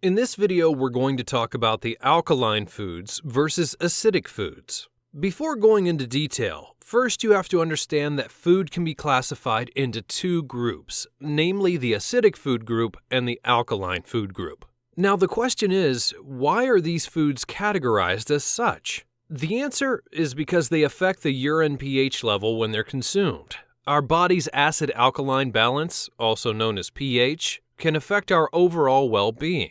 In this video, we're going to talk about the alkaline foods versus acidic foods. Before going into detail, first you have to understand that food can be classified into two groups, namely the acidic food group and the alkaline food group. Now the question is, why are these foods categorized as such? The answer is because they affect the urine pH level when they're consumed. Our body's acid-alkaline balance, also known as pH, can affect our overall well-being.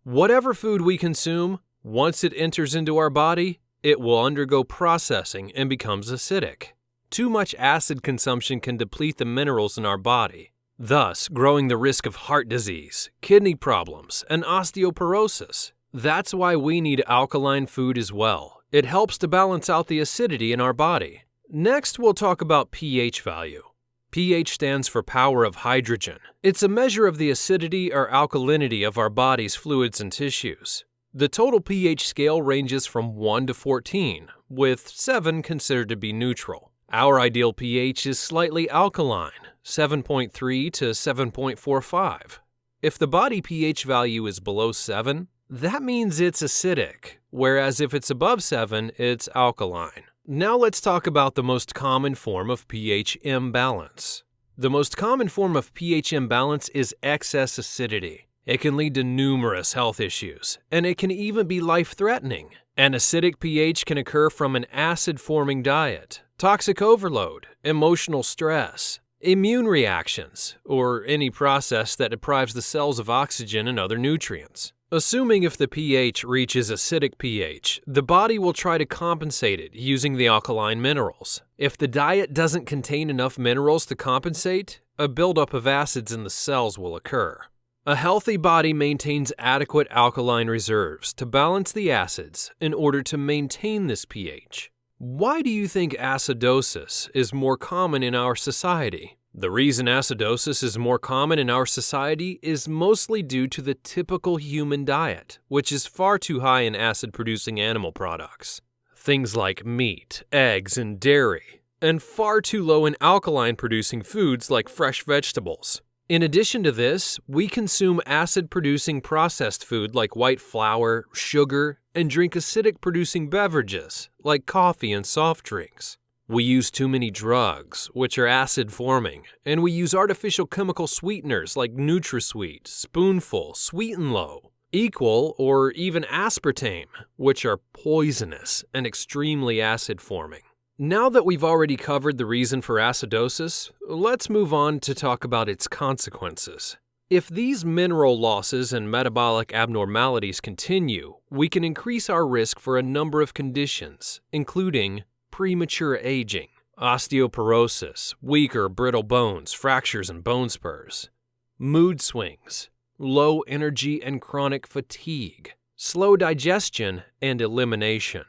Whatever food we consume, once it enters into our body, it will undergo processing and becomes acidic. Too much acid consumption can deplete the minerals in our body, thus growing the risk of heart disease, kidney problems, and osteoporosis. That's why we need alkaline food as well. It helps to balance out the acidity in our body. Next, we'll talk about pH value. pH stands for power of hydrogen. It's a measure of the acidity or alkalinity of our body's fluids and tissues. The total pH scale ranges from 1 to 14, with 7 considered to be neutral. Our ideal pH is slightly alkaline, 7.3 to 7.45. If the body pH value is below 7, that means it's acidic, whereas if it's above 7, it's alkaline. Now let's talk about the most common form of pH imbalance. The most common form of pH imbalance is excess acidity. It can lead to numerous health issues, and it can even be life-threatening. An acidic pH can occur from an acid-forming diet, toxic overload, emotional stress, immune reactions, or any process that deprives the cells of oxygen and other nutrients. Assuming if the pH reaches acidic pH, the body will try to compensate it using the alkaline minerals. If the diet doesn't contain enough minerals to compensate, a buildup of acids in the cells will occur. A healthy body maintains adequate alkaline reserves to balance the acids in order to maintain this pH. Why do you think acidosis is more common in our society? The reason acidosis is more common in our society is mostly due to the typical human diet, which is far too high in acid-producing animal products. Things like meat, eggs, and dairy, and far too low in alkaline-producing foods like fresh vegetables. In addition to this, we consume acid-producing processed food like white flour, sugar, and drink acidic-producing beverages like coffee and soft drinks. We use too many drugs, which are acid-forming, and we use artificial chemical sweeteners like NutraSweet, Spoonful, Sweet and Low, Equal, or even aspartame, which are poisonous and extremely acid-forming. Now that we've already covered the reason for acidosis, let's move on to talk about its consequences. If these mineral losses and metabolic abnormalities continue, we can increase our risk for a number of conditions, including premature aging, osteoporosis, weak or brittle bones, fractures, and bone spurs, mood swings, low energy and chronic fatigue, slow digestion and elimination,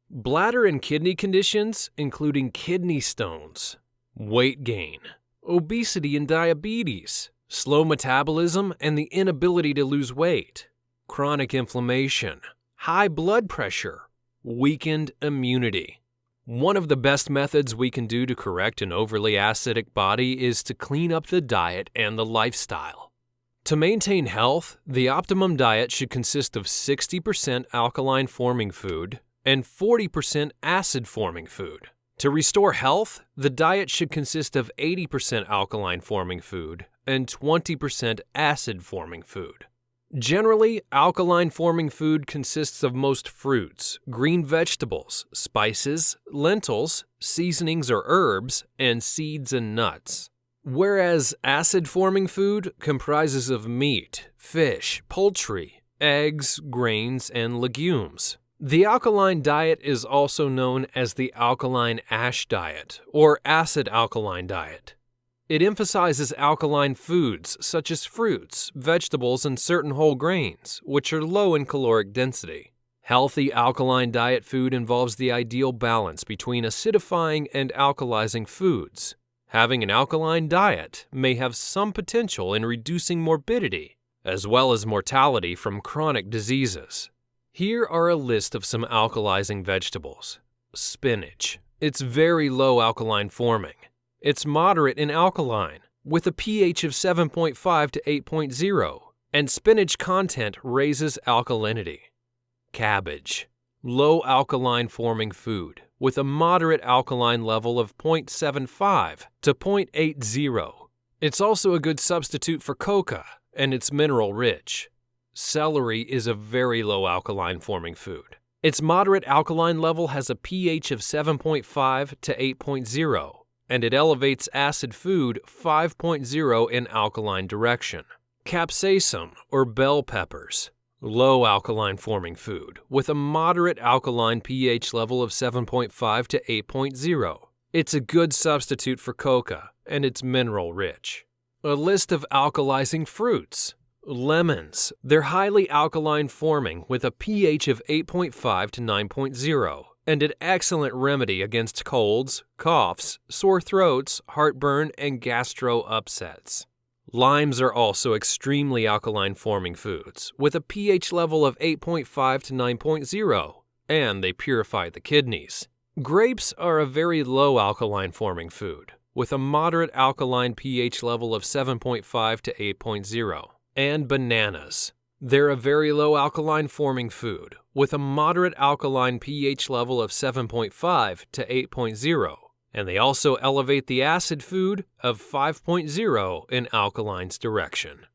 bladder and kidney conditions, including kidney stones, weight gain, obesity and diabetes, slow metabolism and the inability to lose weight, chronic inflammation, high blood pressure, weakened immunity. One of the best methods we can do to correct an overly acidic body is to clean up the diet and the lifestyle. To maintain health, the optimum diet should consist of 60% alkaline-forming food and 40% acid-forming food. To restore health, the diet should consist of 80% alkaline-forming food and 20% acid-forming food. Generally, alkaline-forming food consists of most fruits, green vegetables, spices, lentils, seasonings or herbs, and seeds and nuts. Whereas acid-forming food comprises of meat, fish, poultry, eggs, grains, and legumes. The alkaline diet is also known as the alkaline ash diet or acid-alkaline diet. It emphasizes alkaline foods such as fruits, vegetables, and certain whole grains, which are low in caloric density. Healthy alkaline diet food involves the ideal balance between acidifying and alkalizing foods. Having an alkaline diet may have some potential in reducing morbidity, as well as mortality from chronic diseases. Here are a list of some alkalizing vegetables. Spinach. It's very low alkaline forming. It's moderate in alkaline, with a pH of 7.5 to 8.0, And spinach content raises alkalinity. Cabbage. Low alkaline forming food with a moderate alkaline level of 0.75 to 0.80. It's also a good substitute for coca, and it's mineral rich. Celery is a very low alkaline forming food. Its moderate alkaline level has a pH of 7.5 to 8.0, and it elevates acid food 5.0 in alkaline direction. Capsaicum or bell peppers. Low alkaline forming food with a moderate alkaline pH level of 7.5 to 8.0. It's a good substitute for coca, and it's mineral rich. A list of alkalizing fruits. Lemons. They're highly alkaline forming with a pH of 8.5 to 9.0 and an excellent remedy against colds, coughs, sore throats, heartburn, and gastro upsets. Limes are also extremely alkaline forming foods with a pH level of 8.5 to 9.0, and they purify the kidneys. Grapes are a very low alkaline forming food with a moderate alkaline pH level of 7.5 to 8.0. And bananas. They're a very low alkaline forming food with a moderate alkaline pH level of 7.5 to 8.0. And they also elevate the acid food of 5.0 in alkaline's direction.